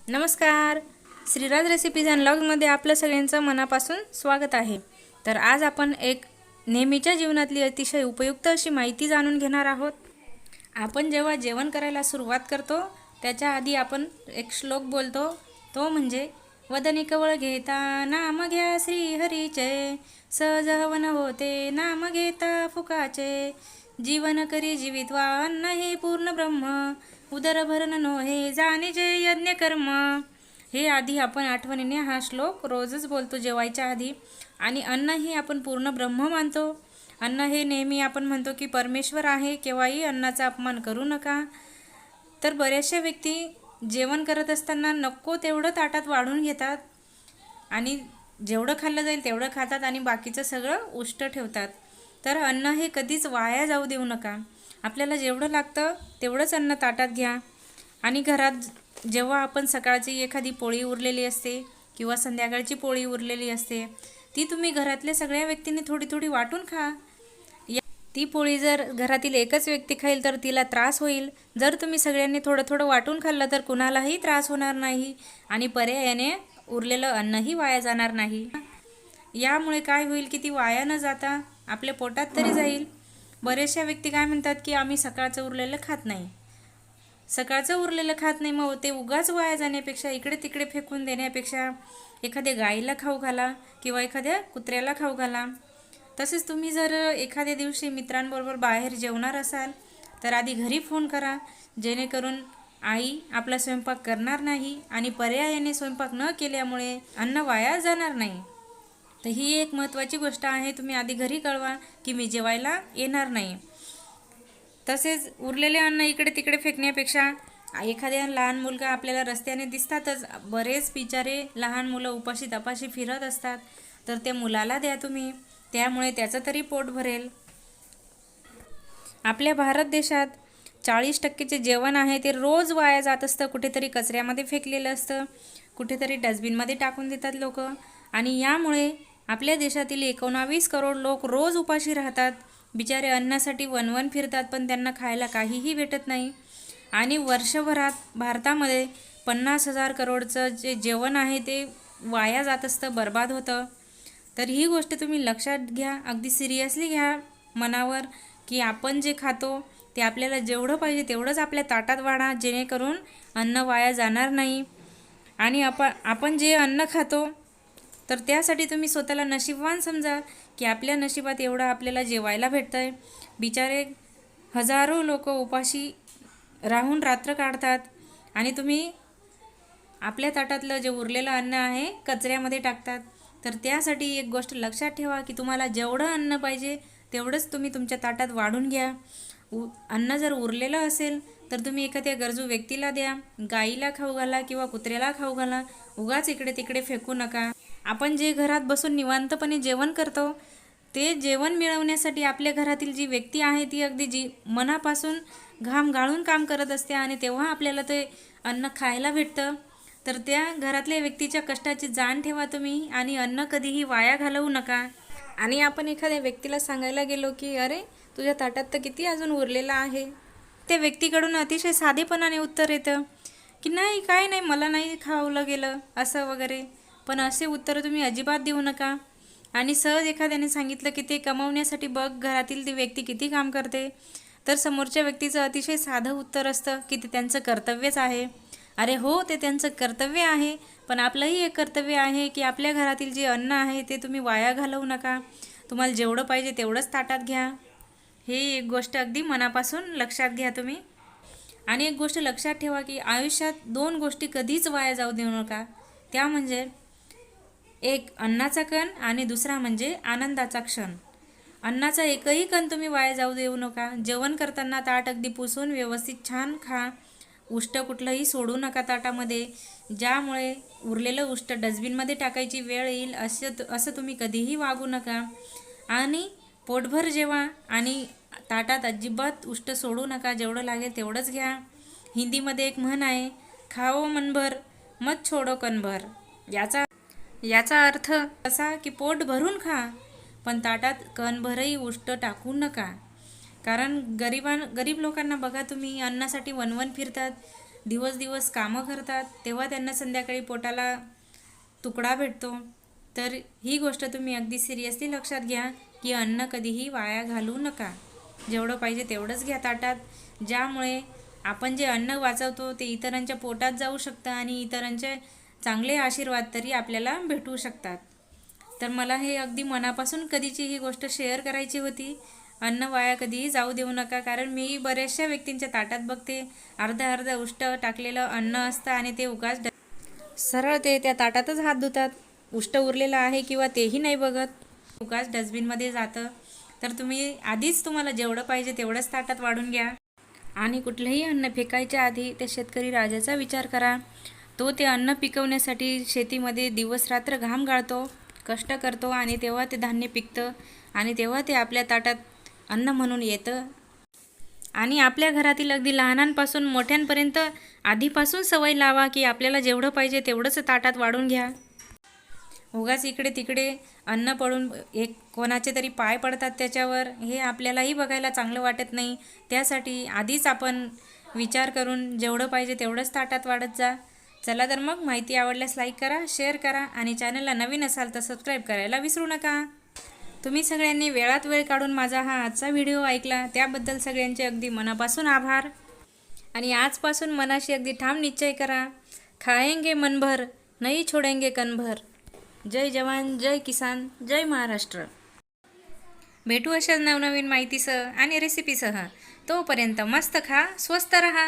नमस्कार. Shriraj recipes and व्लॉगमध्ये आपलं सगळ्यांचं मनापासून स्वागत आहे. तर आज आपण एक नेहमीच्या जीवनातली अतिशय उपयुक्त अशी माहिती जाणून घेणार आहोत. आपण जेव्हा जेवण करायला सुरुवात करतो त्याच्या आधी आपण एक श्लोक बोलतो, तो म्हणजे वदनी कवळ घेता नाम घ्या श्री हरीचे, सहज हवन होते नाम घेता फुकाचे, जीवन करी जीवित्वा अन्न हे पूर्ण ब्रह्म, उदर भरण नो हे जाणे जे यज्ञ कर्म. हे आधी आपण आठवणीने हा श्लोक रोजच बोलतो जेवायच्या आधी. आणि अन्न हे आपण पूर्ण ब्रह्म मानतो. अन्न हे नेहमी आपण म्हणतो की परमेश्वर आहे, केव्हाही अन्नाचा अपमान करू नका. तर बऱ्याचशा व्यक्ती जेवण करत असताना नको तेवढं ताटात वाढून घेतात आणि जेवढं खाल्लं जाईल तेवढं खातात आणि बाकीचं सगळं उष्ट ठेवतात. तर अन्न हे कधीच वाया जाऊ देऊ नका. आपल्याला जेवढं लागतं तेवढंच अन्न ताटात घ्या. आणि घरात जेव्हा आपण सकाळची एखादी पोळी उरलेली असते किंवा संध्याकाळची पोळी उरलेली असते, ती तुम्ही घरातल्या सगळ्या व्यक्तींनी थोडी थोडी वाटून खा. ती पोळी जर घरातील एकच व्यक्ती खाईल तर तिला त्रास होईल. जर तुम्ही सगळ्यांनी थोडं थोडं वाटून खाल्लं तर कुणालाही त्रास होणार नाही आणि पर्यायाने उरलेलं अन्नही वाया जाणार नाही. यामुळे काय होईल की ती वाया न जाता आपल्या पोटात तरी जाईल. बरेचशा व्यक्ती काय म्हणतात की आम्ही सकाळचं उरलेलं खात नाही. सकाळचं उरलेलं खात नाही, मग ते उगाच वाया जाण्यापेक्षा, इकडे तिकडे फेकून देण्यापेक्षा एखाद्या गाईला खाऊ घाला किंवा एखाद्या कुत्र्याला खाऊ घाला. तसेच तुम्ही जर एखाद्या दिवशी मित्रांबरोबर बाहेर जेवणार असाल तर आधी घरी फोन करा, जेणेकरून आई आपला स्वयंपाक करणार नाही आणि पर्यायाने स्वयंपाक न केल्यामुळे अन्न वाया जाणार नाही. तर ही एक महत्त्वाची गोष्ट आहे. तुम्ही आधी घरी कळवा की मी जेवायला येणार नाही. तसेच उरलेले अन्न इकडे तिकडे फेकण्यापेक्षा एखाद्या लहान मुलगा आपल्याला रस्त्याने दिसतातच, बरेच बिचारे लहान मुलं उपाशी तपाशी फिरत असतात, तर त्या मुलाला द्या तुम्ही, त्यामुळे त्याचं तरी पोट भरेल. आपल्या भारत देशात 40% जेवण आहे ते रोज वाया जात असतं. कुठेतरी कचऱ्यामध्ये फेकलेलं असतं, कुठेतरी डस्टबिनमध्ये टाकून देतात लोक. आणि यामुळे आपल्या देशातील 19 करोड लोक रोज उपाशी राहतात. बिचारे अन्नासाठी वनवन फिरतात, पण त्यांना खायला काहीही भेटत नाही. आणि वर्षभरात भारतामध्ये 50,000 करोडचं जे जेवण आहे ते वाया जात असतं, बर्बाद होतं. तर ही गोष्ट तुम्ही लक्षात घ्या, अगदी सिरियसली घ्या मनावर, की आपण जे खातो ते आपल्याला जेवढं पाहिजे तेवढंच आपल्या ताटात वाढा, जेणेकरून अन्न वाया जाणार नाही. आणि आपण जे अन्न खातो तर त्यासाठी तुम्ही स्वतःला नशीबवान समजा की आपल्या नशिबात एवढं आपल्याला जेवायला भेटतं आहे. बिचारे हजारो लोक उपाशी राहून रात्र काढतात आणि तुम्ही आपल्या ताटातलं जे उरलेलं अन्न आहे कचऱ्यामध्ये टाकतात. तर त्यासाठी एक गोष्ट लक्षात ठेवा की तुम्हाला जेवढं अन्न पाहिजे तेवढंच तुम्ही तुमच्या ताटात वाढून घ्या. अन्न जर उरलेलं असेल तर तुम्ही एखाद्या गरजू व्यक्तीला द्या, गाईला खाऊ घाला किंवा कुत्र्याला खाऊ घाला. उगाच इकडे तिकडे फेकू नका. आपण जे घरात बसून निवांतपणे जेवण करतो ते जेवण मिळवण्यासाठी आपल्या घरातील जी व्यक्ती आहे ती अगदी मनापासून घाम गाळून काम करत असते आणि तेव्हा आपल्याला ते अन्न खायला भेटतं. तर त्या घरातल्या व्यक्तीच्या कष्टाची जाण ठेवा तुम्ही आणि अन्न कधीही वाया घालवू नका. आणि आपण एखाद्या व्यक्तीला सांगायला गेलो की अरे तुझ्या ताटात तर किती अजून उरलेलं आहे, त्या व्यक्तीकडून अतिशय साधेपणाने उत्तर येतं की नाही, काय नाही, मला नाही खावलं गेलं असं वगैरे. पण असे उत्तर तुम्ही अजिबात देऊ नका. आणि सहज एखाद्याने सांगितलं की ते कमवण्यासाठी बघ घरातील ती व्यक्ती किती काम करते, तर समोरच्या व्यक्तीचं अतिशय साधं उत्तर असतं की ते त्यांचं कर्तव्यच आहे. अरे हो, ते त्यांचं कर्तव्य आहे, पण आपलंही एक कर्तव्य आहे की आपल्या घरातील जे अन्न आहे ते तुम्ही वाया घालवू नका. तुम्हाला जेवढं पाहिजे तेवढंच ताटात घ्या. हे एक गोष्ट अगदी मनापासून लक्षात घ्या तुम्ही. आणि एक गोष्ट लक्षात ठेवा की आयुष्यात 2 गोष्टी कधीच वाया जाऊ देऊ नका. त्या म्हणजे एक अन्नाचा कण आणि दुसरा म्हणजे आनंदाचा क्षण. अन्नाचा एकही कण तुम्ही वाया जाऊ देऊ नका. जेवण करताना ताट अगदी पुसून व्यवस्थित छान खा. उष्ट कुठलंही सोडू नका ताटामध्ये, ज्यामुळे उरलेलं उष्ट डस्टबिनमध्ये टाकायची वेळ येईल असं तुम्ही कधीही वागू नका. आणि पोटभर जेवा आणि ताटात अजिबात उष्ट सोडू नका. जेवढं लागेल तेवढंच घ्या. हिंदीमध्ये एक म्हण आहे, खाओ मनभर मत छोडो कणभर. याचा अर्थ असा की पोट भरून खा, पण ताटात कणभरही उष्ट टाकू नका. कारण गरीब लोकांना बघा तुम्ही अन्नासाठी वनवन फिरतात. दिवस दिवस कामं करतात, तेव्हा त्यांना संध्याकाळी पोटाला तुकडा भेटतो. तर ही गोष्ट तुम्ही अगदी सिरियसली लक्षात घ्या की अन्न कधीही वाया घालवू नका. जेवढं पाहिजे तेवढंच घ्या ताटात, ज्यामुळे आपण जे अन्न वाचवतो ते इतरांच्या पोटात जाऊ शकतं आणि इतरांचे चांगले आशीर्वाद तरी आपल्याला भेटू शकतात. तर मला हे अगदी मनापासून कधीची ही गोष्ट शेअर करायची होती. अन्न वाया कधीही जाऊ देऊ नका, कारण मी बऱ्याचशा व्यक्तींच्या ताटात बघते अर्धा अर्धा उष्ट टाकलेलं अन्न असतं आणि ते उगाच सरळ ते त्या ताटातच हात धुतात. उष्ट उरलेलं आहे किंवा तेही नाही बघत, उगाच डस्टबिनमध्ये जातं. तर तुम्ही आधीच तुम्हाला जेवढं पाहिजे तेवढंच ताटात वाढून घ्या आणि कुठलंही अन्न फेकायच्या आधी त्या शेतकरी राजाचा विचार करा. तो ते अन्न पिकवण्यासाठी शेतीमध्ये दिवस रात्र घाम गाळतो, कष्ट करतो आणि तेव्हा ते धान्य पिकतं आणि तेव्हा ते आपल्या ताटात अन्न म्हणून येतं. आणि आपल्या घरातील अगदी लहानांपासून मोठ्यांपर्यंत आधीपासून सवय लावा की आपल्याला जेवढं पाहिजे तेवढंच ताटात वाढून घ्या. उगाच इकडे तिकडे अन्न पडून एक कोणाचे तरी पाय पडतात त्याच्यावर, हे आपल्यालाही बघायला चांगलं वाटत नाही. त्यासाठी आधीच आपण विचार करून जेवढं पाहिजे तेवढंच ताटात वाढत जा. चला तर मग, माहिती आवडल्यास लाईक करा, शेअर करा आणि चॅनलला नवीन असाल तर सबस्क्राईब करायला विसरू नका. तुम्ही सगळ्यांनी वेळात वेळ काढून माझा हा आजचा व्हिडिओ ऐकला त्याबद्दल सगळ्यांचे अगदी मनापासून आभार. आणि आजपासून मनाशी अगदी ठाम निश्चय करा, खाएंगे मनभर नहीं छोडेंगे कणभर. जय जवान, जय किसान, जय महाराष्ट्र. भेटू अशाच नवनवीन माहितीसह आणि रेसिपीसह. तोपर्यंत मस्त खा, स्वस्त रहा.